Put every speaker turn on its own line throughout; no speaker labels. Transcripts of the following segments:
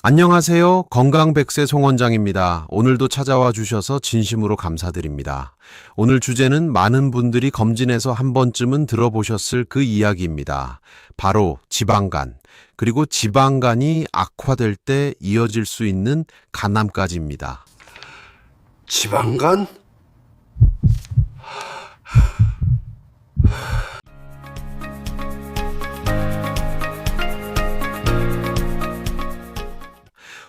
안녕하세요. 건강백세 송원장입니다. 오늘도 찾아와 주셔서 진심으로 감사드립니다. 오늘 주제는 많은 분들이 검진해서 한 번쯤은 들어보셨을 그 이야기입니다. 바로 지방간, 그리고 지방간이 악화될 때 이어질 수 있는 간암까지입니다.
지방간?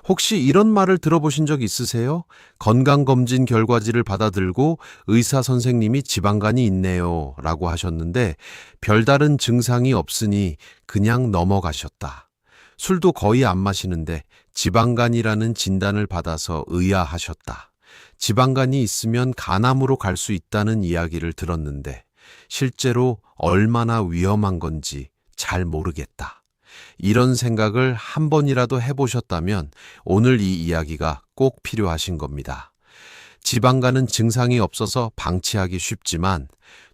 혹시 이런 말을 들어보신 적 있으세요? 건강검진 결과지를 받아들고 의사 선생님이 지방간이 있네요 라고 하셨는데 별다른 증상이 없으니 그냥 넘어가셨다. 술도 거의 안 마시는데 지방간이라는 진단을 받아서 의아하셨다. 지방간이 있으면 간암으로 갈 수 있다는 이야기를 들었는데 실제로 얼마나 위험한 건지 잘 모르겠다. 이런 생각을 한 번이라도 해보셨다면 오늘 이 이야기가 꼭 필요하신 겁니다. 지방간은 증상이 없어서 방치하기 쉽지만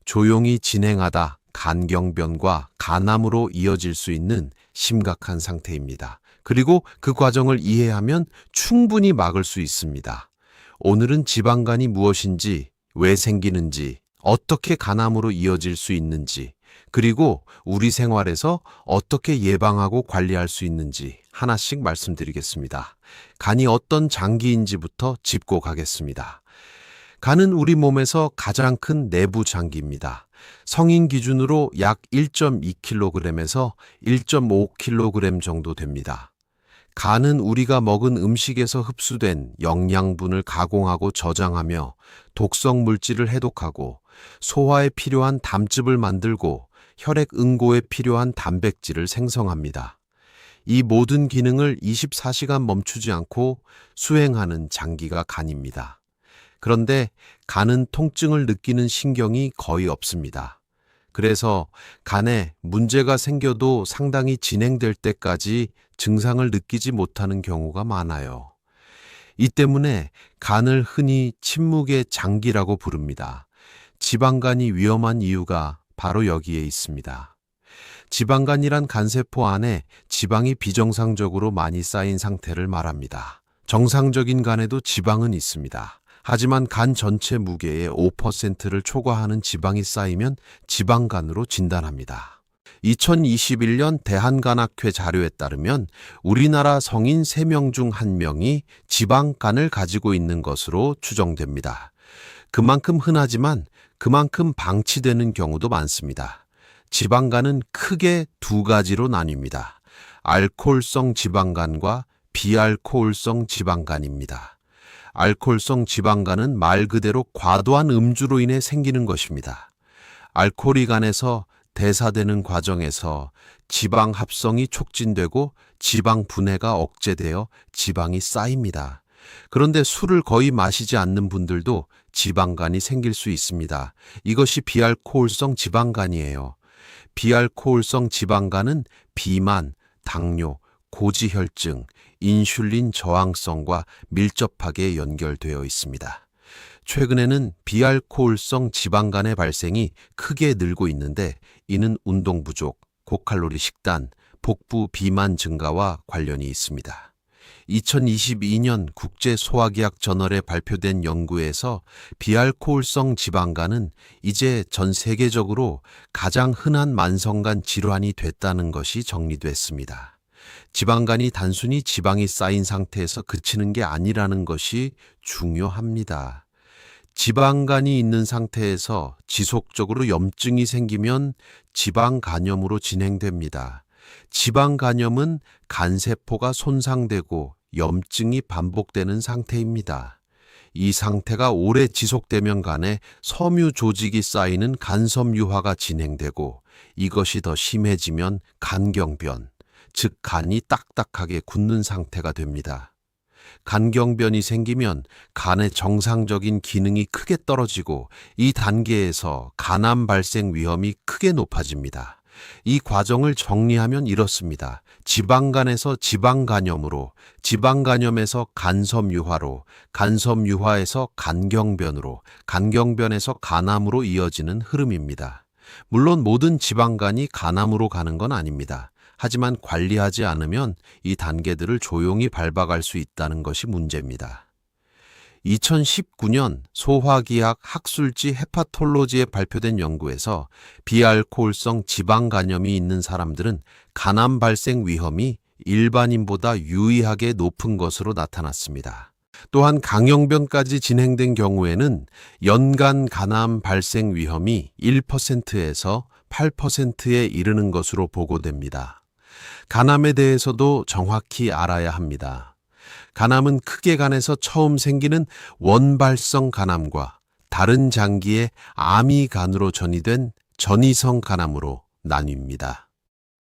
조용히 진행하다 간경변과 간암으로 이어질 수 있는 심각한 상태입니다. 그리고 그 과정을 이해하면 충분히 막을 수 있습니다. 오늘은 지방간이 무엇인지, 왜 생기는지, 어떻게 간암으로 이어질 수 있는지, 그리고 우리 생활에서 어떻게 예방하고 관리할 수 있는지 하나씩 말씀드리겠습니다. 간이 어떤 장기인지부터 짚고 가겠습니다. 간은 우리 몸에서 가장 큰 내부 장기입니다. 성인 기준으로 약 1.2kg에서 1.5kg 정도 됩니다. 간은 우리가 먹은 음식에서 흡수된 영양분을 가공하고 저장하며 독성 물질을 해독하고 소화에 필요한 담즙을 만들고 혈액 응고에 필요한 단백질을 생성합니다. 이 모든 기능을 24시간 멈추지 않고 수행하는 장기가 간입니다. 그런데 간은 통증을 느끼는 신경이 거의 없습니다. 그래서 간에 문제가 생겨도 상당히 진행될 때까지 증상을 느끼지 못하는 경우가 많아요. 이 때문에 간을 흔히 침묵의 장기라고 부릅니다. 지방간이 위험한 이유가 바로 여기에 있습니다. 지방간이란 간세포 안에 지방이 비정상적으로 많이 쌓인 상태를 말합니다. 정상적인 간에도 지방은 있습니다. 하지만 간 전체 무게의 5%를 초과하는 지방이 쌓이면 지방간으로 진단합니다. 2021년 대한간학회 자료에 따르면 우리나라 성인 3명 중 1명이 지방간을 가지고 있는 것으로 추정됩니다. 그만큼 흔하지만 그만큼 방치되는 경우도 많습니다. 지방간은 크게 두 가지로 나뉩니다. 알코올성 지방간과 비알코올성 지방간입니다. 알코올성 지방간은 말 그대로 과도한 음주로 인해 생기는 것입니다. 알코올이 간에서 대사되는 과정에서 지방 합성이 촉진되고 지방 분해가 억제되어 지방이 쌓입니다. 그런데 술을 거의 마시지 않는 분들도 지방간이 생길 수 있습니다. 이것이 비알코올성 지방간이에요. 비알코올성 지방간은 비만, 당뇨, 고지혈증, 인슐린 저항성과 밀접하게 연결되어 있습니다. 최근에는 비알코올성 지방간의 발생이 크게 늘고 있는데 이는 운동 부족, 고칼로리 식단, 복부 비만 증가와 관련이 있습니다. 2022년 국제소화기학 저널에 발표된 연구에서 비알코올성 지방간은 이제 전 세계적으로 가장 흔한 만성간 질환이 됐다는 것이 정리됐습니다. 지방간이 단순히 지방이 쌓인 상태에서 그치는 게 아니라는 것이 중요합니다. 지방간이 있는 상태에서 지속적으로 염증이 생기면 지방간염으로 진행됩니다. 지방간염은 간세포가 손상되고 염증이 반복되는 상태입니다. 이 상태가 오래 지속되면 간에 섬유 조직이 쌓이는 간섬유화가 진행되고 이것이 더 심해지면 간경변, 즉 간이 딱딱하게 굳는 상태가 됩니다. 간경변이 생기면 간의 정상적인 기능이 크게 떨어지고 이 단계에서 간암 발생 위험이 크게 높아집니다. 이 과정을 정리하면 이렇습니다. 지방간에서 지방간염으로, 지방간염에서 간섬유화로, 간섬유화에서 간경변으로, 간경변에서 간암으로 이어지는 흐름입니다. 물론 모든 지방간이 간암으로 가는 건 아닙니다. 하지만 관리하지 않으면 이 단계들을 조용히 밟아갈 수 있다는 것이 문제입니다. 2019년 소화기학 학술지 헤파톨로지에 발표된 연구에서 비알코올성 지방 간염이 있는 사람들은 간암 발생 위험이 일반인보다 유의하게 높은 것으로 나타났습니다. 또한 강형변까지 진행된 경우에는 연간 간암 발생 위험이 1%에서 8%에 이르는 것으로 보고됩니다. 간암에 대해서도 정확히 알아야 합니다. 간암은 크게 간에서 처음 생기는 원발성 간암과 다른 장기의 암이 간으로 전이된 전이성 간암으로 나뉩니다.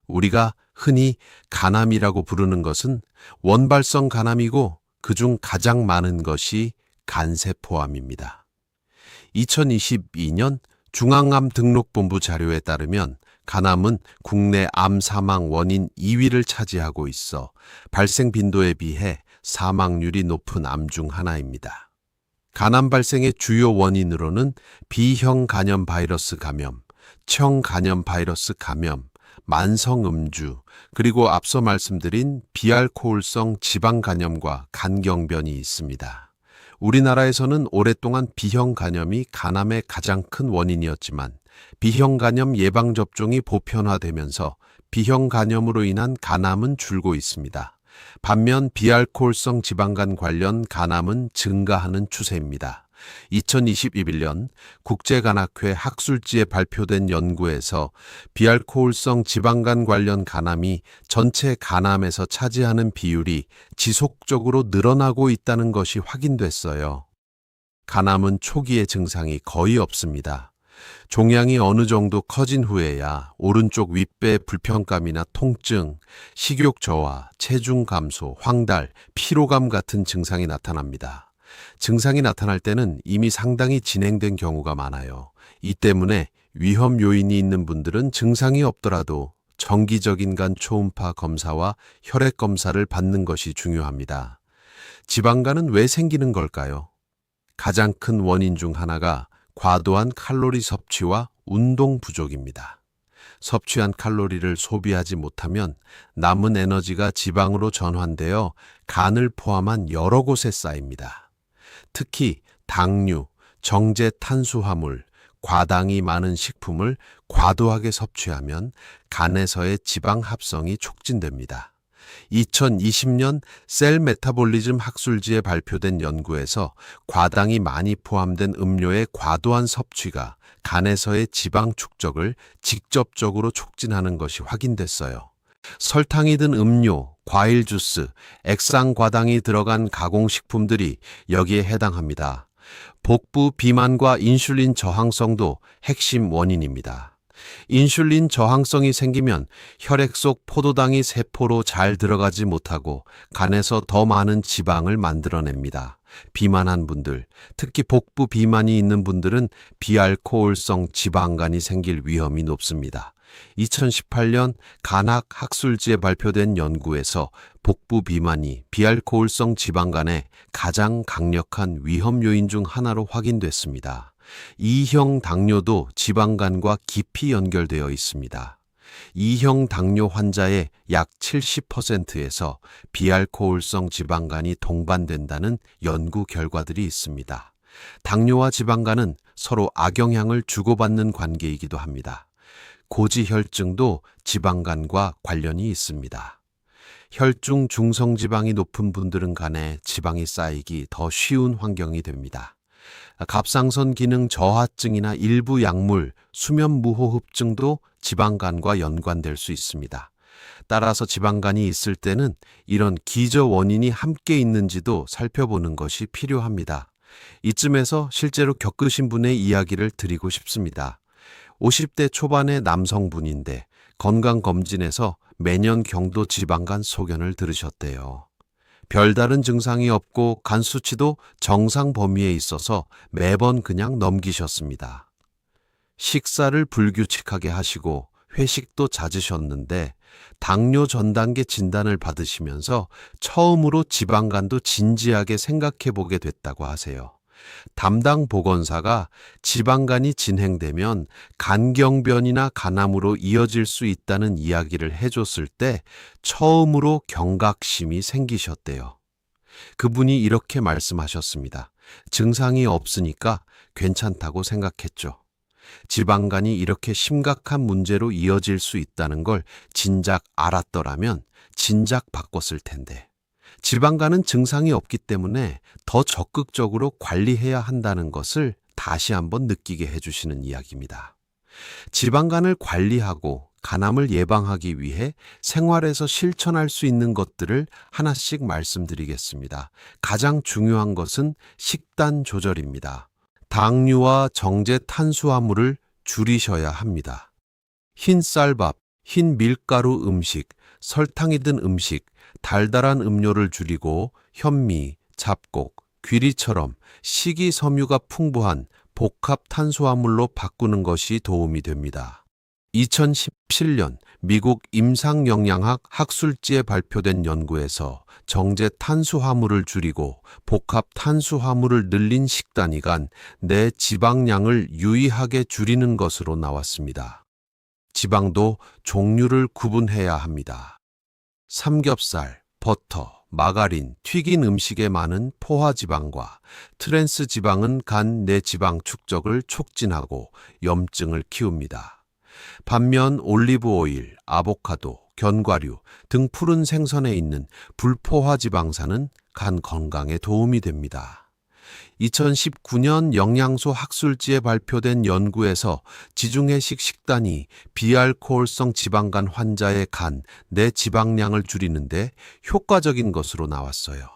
우리가 흔히 간암이라고 부르는 것은 원발성 간암이고 그중 가장 많은 것이 간세포암입니다. 2022년 중앙암등록본부 자료에 따르면 간암은 국내 암 사망 원인 2위를 차지하고 있어 발생 빈도에 비해 사망률이 높은 암 중 하나입니다. 간암 발생의 주요 원인으로는 B형 간염 바이러스 감염, 청 간염 바이러스 감염, 만성 음주, 그리고 앞서 말씀드린 비알코올성 지방 간염과 간경변이 있습니다. 우리나라에서는 오랫동안 B형 간염이 간암의 가장 큰 원인이었지만 B형 간염 예방 접종이 보편화되면서 B형 간염으로 인한 간암은 줄고 있습니다. 반면 비알코올성 지방간 관련 간암은 증가하는 추세입니다. 2021년 국제간학회 학술지에 발표된 연구에서 비알코올성 지방간 관련 간암이 전체 간암에서 차지하는 비율이 지속적으로 늘어나고 있다는 것이 확인됐어요. 간암은 초기의 증상이 거의 없습니다. 종양이 어느 정도 커진 후에야 오른쪽 윗배 불편감이나 통증, 식욕 저하, 체중 감소, 황달, 피로감 같은 증상이 나타납니다. 증상이 나타날 때는 이미 상당히 진행된 경우가 많아요. 이 때문에 위험 요인이 있는 분들은 증상이 없더라도 정기적인 간 초음파 검사와 혈액 검사를 받는 것이 중요합니다. 지방간은 왜 생기는 걸까요? 가장 큰 원인 중 하나가 과도한 칼로리 섭취와 운동 부족입니다. 섭취한 칼로리를 소비하지 못하면 남은 에너지가 지방으로 전환되어 간을 포함한 여러 곳에 쌓입니다. 특히 당류, 정제 탄수화물, 과당이 많은 식품을 과도하게 섭취하면 간에서의 지방 합성이 촉진됩니다. 2020년 셀 메타볼리즘 학술지에 발표된 연구에서 과당이 많이 포함된 음료의 과도한 섭취가 간에서의 지방 축적을 직접적으로 촉진하는 것이 확인됐어요. 설탕이 든 음료, 과일 주스, 액상과당이 들어간 가공식품들이 여기에 해당합니다. 복부 비만과 인슐린 저항성도 핵심 원인입니다. 인슐린 저항성이 생기면 혈액 속 포도당이 세포로 잘 들어가지 못하고 간에서 더 많은 지방을 만들어냅니다. 비만한 분들, 특히 복부 비만이 있는 분들은 비알코올성 지방간이 생길 위험이 높습니다. 2018년 간학 학술지에 발표된 연구에서 복부 비만이 비알코올성 지방간의 가장 강력한 위험 요인 중 하나로 확인됐습니다. 2형 당뇨도 지방간과 깊이 연결되어 있습니다. 2형 당뇨 환자의 약 70%에서 비알코올성 지방간이 동반된다는 연구 결과들이 있습니다. 당뇨와 지방간은 서로 악영향을 주고받는 관계이기도 합니다. 고지혈증도 지방간과 관련이 있습니다. 혈중 중성지방이 높은 분들은 간에 지방이 쌓이기 더 쉬운 환경이 됩니다. 갑상선 기능 저하증이나 일부 약물, 수면 무호흡증도 지방간과 연관될 수 있습니다. 따라서 지방간이 있을 때는 이런 기저 원인이 함께 있는지도 살펴보는 것이 필요합니다. 이쯤에서 실제로 겪으신 분의 이야기를 드리고 싶습니다. 50대 초반의 남성분인데 건강검진에서 매년 경도 지방간 소견을 들으셨대요. 별다른 증상이 없고 간 수치도 정상 범위에 있어서 매번 그냥 넘기셨습니다. 식사를 불규칙하게 하시고 회식도 잦으셨는데 당뇨 전 단계 진단을 받으시면서 처음으로 지방간도 진지하게 생각해 보게 됐다고 하세요. 담당 보건사가 지방간이 진행되면 간경변이나 간암으로 이어질 수 있다는 이야기를 해줬을 때 처음으로 경각심이 생기셨대요. 그분이 이렇게 말씀하셨습니다. 증상이 없으니까 괜찮다고 생각했죠. 지방간이 이렇게 심각한 문제로 이어질 수 있다는 걸 진작 알았더라면 진작 바꿨을 텐데. 지방간은 증상이 없기 때문에 더 적극적으로 관리해야 한다는 것을 다시 한번 느끼게 해주시는 이야기입니다. 지방간을 관리하고 간암을 예방하기 위해 생활에서 실천할 수 있는 것들을 하나씩 말씀드리겠습니다. 가장 중요한 것은 식단 조절입니다. 당류와 정제 탄수화물을 줄이셔야 합니다. 흰 쌀밥, 흰 밀가루 음식, 설탕이 든 음식, 달달한 음료를 줄이고 현미, 잡곡, 귀리처럼 식이섬유가 풍부한 복합 탄수화물로 바꾸는 것이 도움이 됩니다. 2017년 미국 임상영양학 학술지에 발표된 연구에서 정제 탄수화물을 줄이고 복합 탄수화물을 늘린 식단이 간 내 지방량을 유의하게 줄이는 것으로 나왔습니다. 지방도 종류를 구분해야 합니다. 삼겹살, 버터, 마가린, 튀긴 음식에 많은 포화지방과 트랜스 지방은 간 내 지방 축적을 촉진하고 염증을 키웁니다. 반면 올리브 오일, 아보카도, 견과류 등 푸른 생선에 있는 불포화 지방산은 간 건강에 도움이 됩니다. 2019년 영양소 학술지에 발표된 연구에서 지중해식 식단이 비알코올성 지방간 환자의 간 내 지방량을 줄이는데 효과적인 것으로 나왔어요.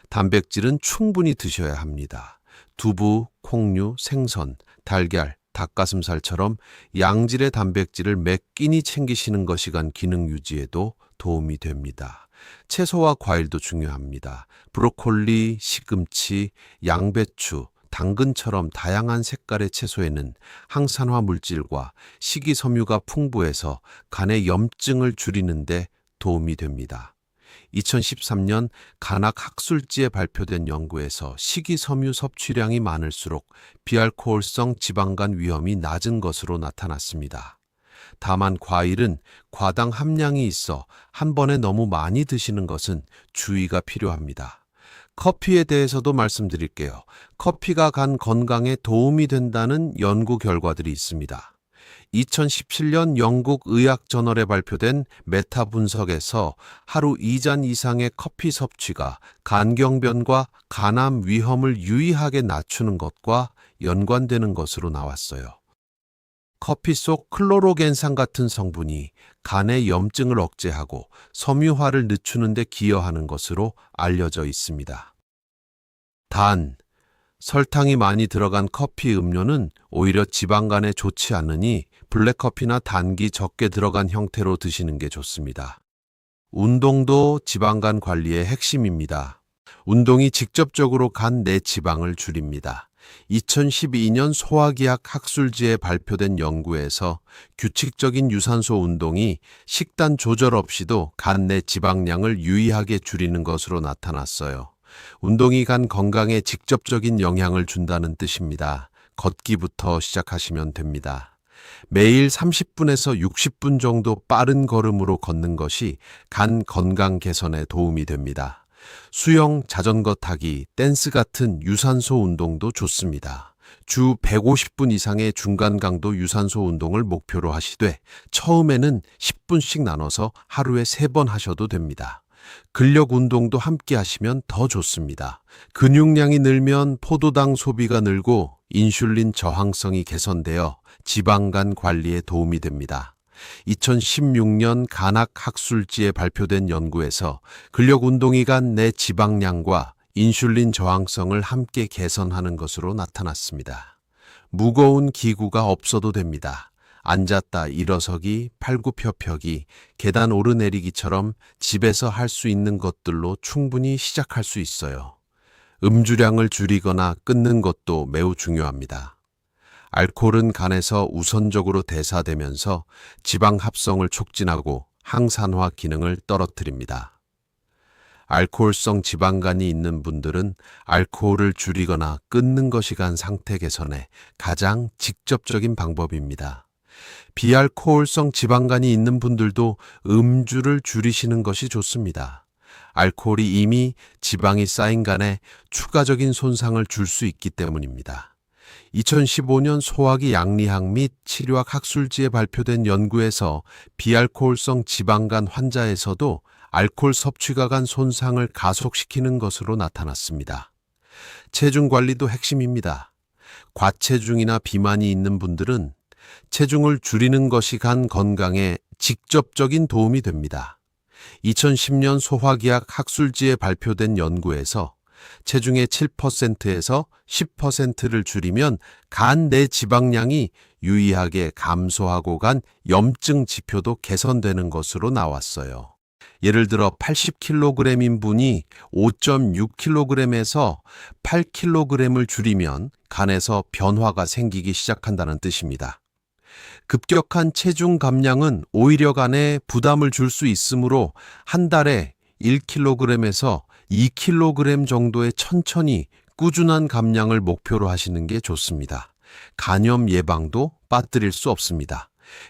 단백질은 충분히 드셔야 합니다. 두부, 콩류, 생선, 달걀, 닭가슴살처럼 양질의 단백질을 매 끼니 챙기시는 것이 간 기능 유지에도 도움이 됩니다. 채소와 과일도 중요합니다. 브로콜리, 시금치, 양배추, 당근처럼 다양한 색깔의 채소에는 항산화 물질과 식이섬유가 풍부해서 간의 염증을 줄이는 데 도움이 됩니다. 2013년 간학 학술지에 발표된 연구에서 식이섬유 섭취량이 많을수록 비알코올성 지방간 위험이 낮은 것으로 나타났습니다. 다만 과일은 과당 함량이 있어 한 번에 너무 많이 드시는 것은 주의가 필요합니다. 커피에 대해서도 말씀드릴게요. 커피가 간 건강에 도움이 된다는 연구 결과들이 있습니다. 2017년 영국 의학저널에 발표된 메타 분석에서 하루 2잔 이상의 커피 섭취가 간경변과 간암 위험을 유의하게 낮추는 것과 연관되는 것으로 나왔어요. 커피 속 클로로겐산 같은 성분이 간의 염증을 억제하고 섬유화를 늦추는 데 기여하는 것으로 알려져 있습니다. 단, 설탕이 많이 들어간 커피 음료는 오히려 지방간에 좋지 않으니 블랙커피나 단기 적게 들어간 형태로 드시는 게 좋습니다. 운동도 지방간 관리의 핵심입니다. 운동이 직접적으로 간 내 지방을 줄입니다. 2012년 소화기학 학술지에 발표된 연구에서 규칙적인 유산소 운동이 식단 조절 없이도 간 내 지방량을 유의하게 줄이는 것으로 나타났어요. 운동이 간 건강에 직접적인 영향을 준다는 뜻입니다. 걷기부터 시작하시면 됩니다. 매일 30분에서 60분 정도 빠른 걸음으로 걷는 것이 간 건강 개선에 도움이 됩니다. 수영, 자전거 타기, 댄스 같은 유산소 운동도 좋습니다. 주 150분 이상의 중간 강도 유산소 운동을 목표로 하시되 처음에는 10분씩 나눠서 하루에 3번 하셔도 됩니다. 근력 운동도 함께 하시면 더 좋습니다. 근육량이 늘면 포도당 소비가 늘고 인슐린 저항성이 개선되어 지방간 관리에 도움이 됩니다. 2016년 간학 학술지에 발표된 연구에서 근력 운동이 간 내 지방량과 인슐린 저항성을 함께 개선하는 것으로 나타났습니다. 무거운 기구가 없어도 됩니다. 앉았다 일어서기, 팔굽혀펴기, 계단 오르내리기처럼 집에서 할 수 있는 것들로 충분히 시작할 수 있어요. 음주량을 줄이거나 끊는 것도 매우 중요합니다. 알코올은 간에서 우선적으로 대사되면서 지방 합성을 촉진하고 항산화 기능을 떨어뜨립니다. 알코올성 지방간이 있는 분들은 알코올을 줄이거나 끊는 것이 간 상태 개선에 가장 직접적인 방법입니다. 비알코올성 지방간이 있는 분들도 음주를 줄이시는 것이 좋습니다. 알코올이 이미 지방이 쌓인 간에 추가적인 손상을 줄 수 있기 때문입니다. 2015년 소화기 양리학 및 치료학 학술지에 발표된 연구에서 비알코올성 지방간 환자에서도 알코올 섭취가 간 손상을 가속시키는 것으로 나타났습니다. 체중 관리도 핵심입니다. 과체중이나 비만이 있는 분들은 체중을 줄이는 것이 간 건강에 직접적인 도움이 됩니다. 2010년 소화기학 학술지에 발표된 연구에서 체중의 7%에서 10%를 줄이면 간 내 지방량이 유의하게 감소하고 간 염증 지표도 개선되는 것으로 나왔어요. 예를 들어 80kg인 분이 5.6kg에서 8kg을 줄이면 간에서 변화가 생기기 시작한다는 뜻입니다. 급격한 체중 감량은 오히려 간에 부담을 줄 수 있으므로 한 달에 1kg에서 2kg 정도의 천천히 꾸준한 감량을 목표로 하시는 게 좋습니다. 간염 예방도 빠뜨릴 수 없습니다.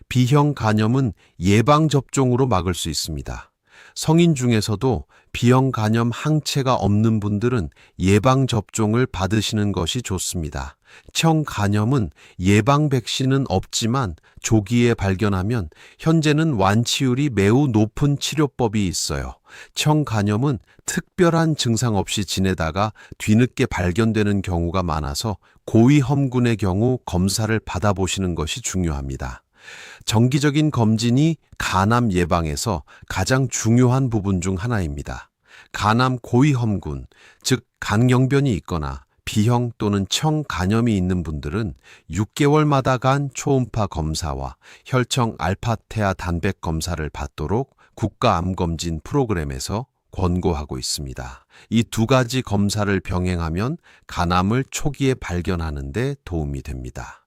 B형 간염은 예방접종으로 막을 수 있습니다. 성인 중에서도 B형 간염 항체가 없는 분들은 예방접종을 받으시는 것이 좋습니다. 청 간염은 예방 백신은 없지만 조기에 발견하면 현재는 완치율이 매우 높은 치료법이 있어요. 청 간염은 특별한 증상 없이 지내다가 뒤늦게 발견되는 경우가 많아서 고위험군의 경우 검사를 받아보시는 것이 중요합니다. 정기적인 검진이 간암 예방에서 가장 중요한 부분 중 하나입니다. 간암 고위험군, 즉 간경변이 있거나 B형 또는 청 간염이 있는 분들은 6개월마다 간 초음파 검사와 혈청 알파테아 단백 검사를 받도록 국가암검진 프로그램에서 권고하고 있습니다. 이 두 가지 검사를 병행하면 간암을 초기에 발견하는 데 도움이 됩니다.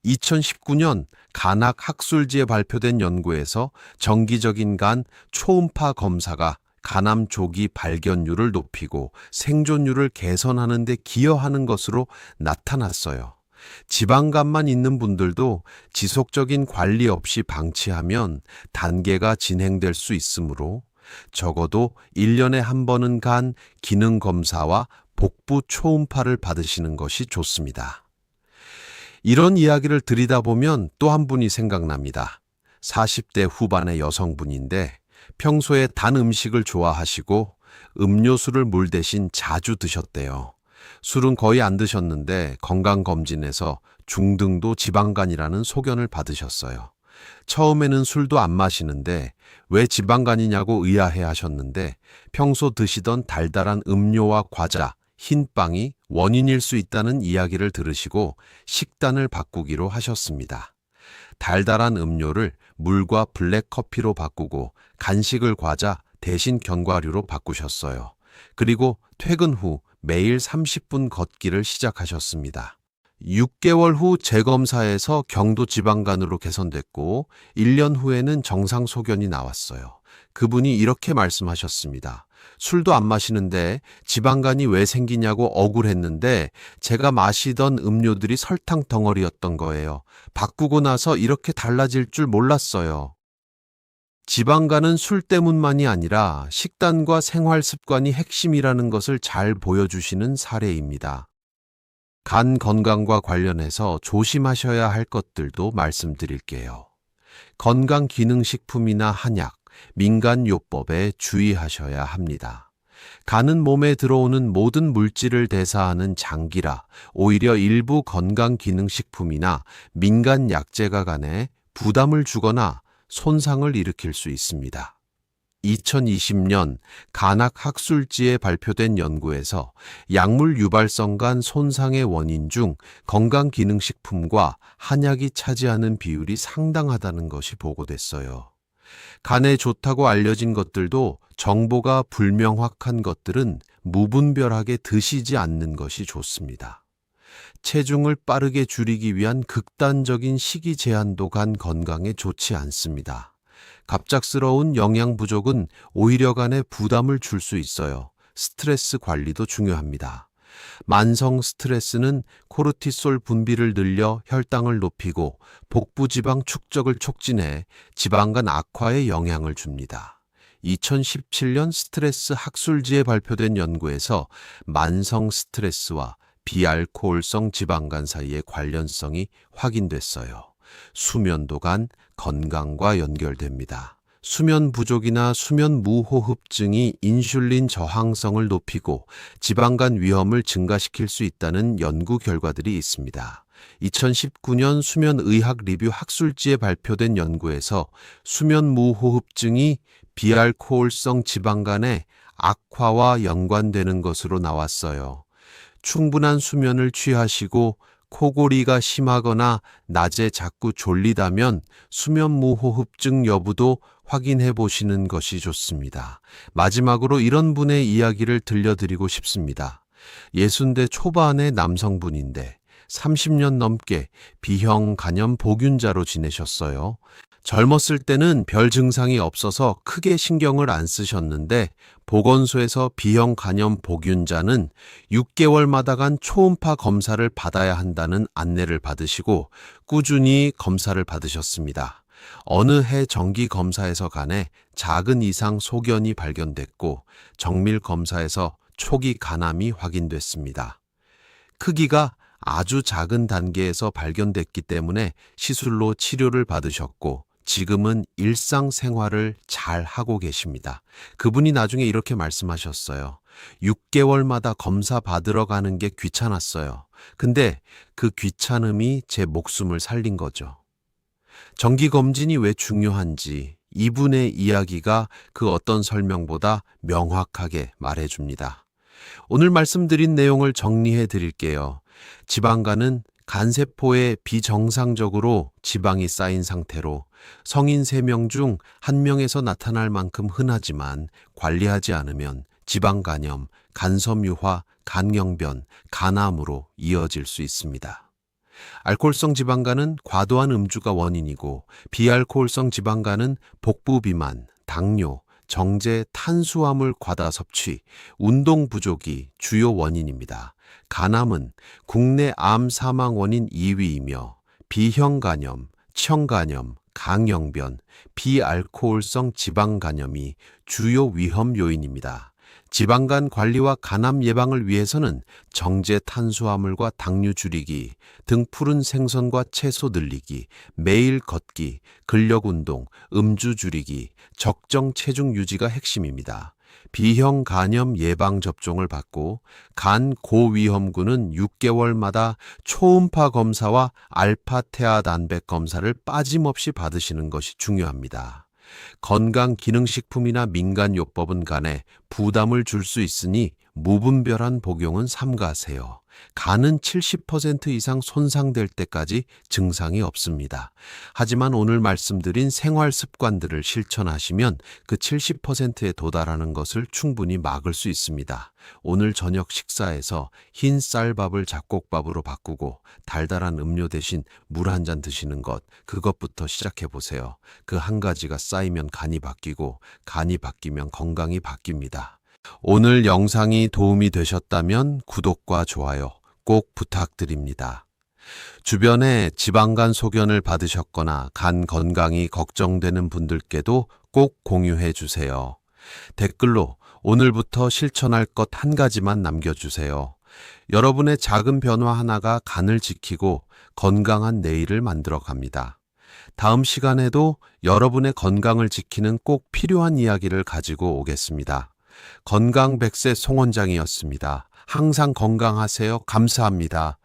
2019년 간학 학술지에 발표된 연구에서 정기적인 간 초음파 검사가 간암 조기 발견율을 높이고 생존율을 개선하는 데 기여하는 것으로 나타났어요. 지방간만 있는 분들도 지속적인 관리 없이 방치하면 단계가 진행될 수 있으므로 적어도 1년에 한 번은 간 기능검사와 복부 초음파를 받으시는 것이 좋습니다. 이런 이야기를 드리다 보면 또 한 분이 생각납니다. 40대 후반의 여성분인데 평소에 단 음식을 좋아하시고 음료수를 물 대신 자주 드셨대요. 술은 거의 안 드셨는데 건강검진에서 중등도 지방간이라는 소견을 받으셨어요. 처음에는 술도 안 마시는데 왜 지방간이냐고 의아해 하셨는데 평소 드시던 달달한 음료와 과자, 흰빵이 원인일 수 있다는 이야기를 들으시고 식단을 바꾸기로 하셨습니다. 달달한 음료를 물과 블랙커피로 바꾸고 간식을 과자 대신 견과류로 바꾸셨어요. 그리고 퇴근 후 매일 30분 걷기를 시작하셨습니다. 6개월 후 재검사에서 경도 지방간으로 개선됐고 1년 후에는 정상 소견이 나왔어요. 그분이 이렇게 말씀하셨습니다. 술도 안 마시는데 지방간이 왜 생기냐고 억울했는데 제가 마시던 음료들이 설탕 덩어리였던 거예요. 바꾸고 나서 이렇게 달라질 줄 몰랐어요. 지방간은 술 때문만이 아니라 식단과 생활 습관이 핵심이라는 것을 잘 보여주시는 사례입니다. 간 건강과 관련해서 조심하셔야 할 것들도 말씀드릴게요. 건강기능식품이나 한약, 민간요법에 주의하셔야 합니다. 간은 몸에 들어오는 모든 물질을 대사하는 장기라 오히려 일부 건강기능식품이나 민간약재가 간에 부담을 주거나 손상을 일으킬 수 있습니다. 2020년 간학 학술지에 발표된 연구에서 약물 유발성 간 손상의 원인 중 건강기능식품과 한약이 차지하는 비율이 상당하다는 것이 보고됐어요. 간에 좋다고 알려진 것들도 정보가 불명확한 것들은 무분별하게 드시지 않는 것이 좋습니다. 체중을 빠르게 줄이기 위한 극단적인 식이 제한도 간 건강에 좋지 않습니다. 갑작스러운 영양 부족은 오히려 간에 부담을 줄 수 있어요. 스트레스 관리도 중요합니다. 만성 스트레스는 코르티솔 분비를 늘려 혈당을 높이고 복부 지방 축적을 촉진해 지방간 악화에 영향을 줍니다. 2017년 스트레스 학술지에 발표된 연구에서 만성 스트레스와 비알코올성 지방간 사이의 관련성이 확인됐어요. 수면도 간 건강과 연결됩니다. 수면 부족이나 수면 무호흡증이 인슐린 저항성을 높이고 지방간 위험을 증가시킬 수 있다는 연구 결과들이 있습니다. 2019년 수면의학 리뷰 학술지에 발표된 연구에서 수면 무호흡증이 비알코올성 지방간의 악화와 연관되는 것으로 나왔어요. 충분한 수면을 취하시고 코골이가 심하거나 낮에 자꾸 졸리다면 수면 무호흡증 여부도 확인해 보시는 것이 좋습니다. 마지막으로 이런 분의 이야기를 들려드리고 싶습니다. 60대 초반의 남성분인데 30년 넘게 B형 간염 복균자로 지내셨어요. 젊었을 때는 별 증상이 없어서 크게 신경을 안 쓰셨는데 보건소에서 B형 간염 복균자는 6개월마다 간 초음파 검사를 받아야 한다는 안내를 받으시고 꾸준히 검사를 받으셨습니다. 어느 해 정기 검사에서 간에 작은 이상 소견이 발견됐고 정밀 검사에서 초기 간암이 확인됐습니다. 크기가 아주 작은 단계에서 발견됐기 때문에 시술로 치료를 받으셨고 지금은 일상생활을 잘 하고 계십니다. 그분이 나중에 이렇게 말씀하셨어요. 6개월마다 검사 받으러 가는 게 귀찮았어요. 근데 그 귀찮음이 제 목숨을 살린 거죠. 정기검진이 왜 중요한지 이분의 이야기가 그 어떤 설명보다 명확하게 말해줍니다. 오늘 말씀드린 내용을 정리해 드릴게요. 지방간은 간세포에 비정상적으로 지방이 쌓인 상태로 성인 3명 중 1명에서 나타날 만큼 흔하지만 관리하지 않으면 지방간염, 간섬유화, 간경변, 간암으로 이어질 수 있습니다. 알코올성 지방간은 과도한 음주가 원인이고 비알코올성 지방간은 복부 비만, 당뇨, 정제, 탄수화물 과다 섭취, 운동 부족이 주요 원인입니다. 간암은 국내 암 사망 원인 2위이며 B형 간염, 층간염, 강경변, 비알코올성 지방간염이 주요 위험 요인입니다. 지방간 관리와 간암 예방을 위해서는 정제 탄수화물과 당류 줄이기, 등 푸른 생선과 채소 늘리기, 매일 걷기, 근력 운동, 음주 줄이기, 적정 체중 유지가 핵심입니다. B형 간염 예방 접종을 받고 간 고위험군은 6개월마다 초음파 검사와 알파테아 단백 검사를 빠짐없이 받으시는 것이 중요합니다. 건강기능식품이나 민간요법은 간에 부담을 줄 수 있으니 무분별한 복용은 삼가하세요. 간은 70% 이상 손상될 때까지 증상이 없습니다. 하지만 오늘 말씀드린 생활 습관들을 실천하시면 그 70%에 도달하는 것을 충분히 막을 수 있습니다. 오늘 저녁 식사에서 흰 쌀밥을 잡곡밥으로 바꾸고 달달한 음료 대신 물 한 잔 드시는 것, 그것부터 시작해 보세요. 그 한 가지가 쌓이면 간이 바뀌고 간이 바뀌면 건강이 바뀝니다. 오늘 영상이 도움이 되셨다면 구독과 좋아요 꼭 부탁드립니다. 주변에 지방간 소견을 받으셨거나 간 건강이 걱정되는 분들께도 꼭 공유해 주세요. 댓글로 오늘부터 실천할 것 한 가지만 남겨주세요. 여러분의 작은 변화 하나가 간을 지키고 건강한 내일을 만들어 갑니다. 다음 시간에도 여러분의 건강을 지키는 꼭 필요한 이야기를 가지고 오겠습니다. 건강 100세 송원장이었습니다. 항상 건강하세요. 감사합니다.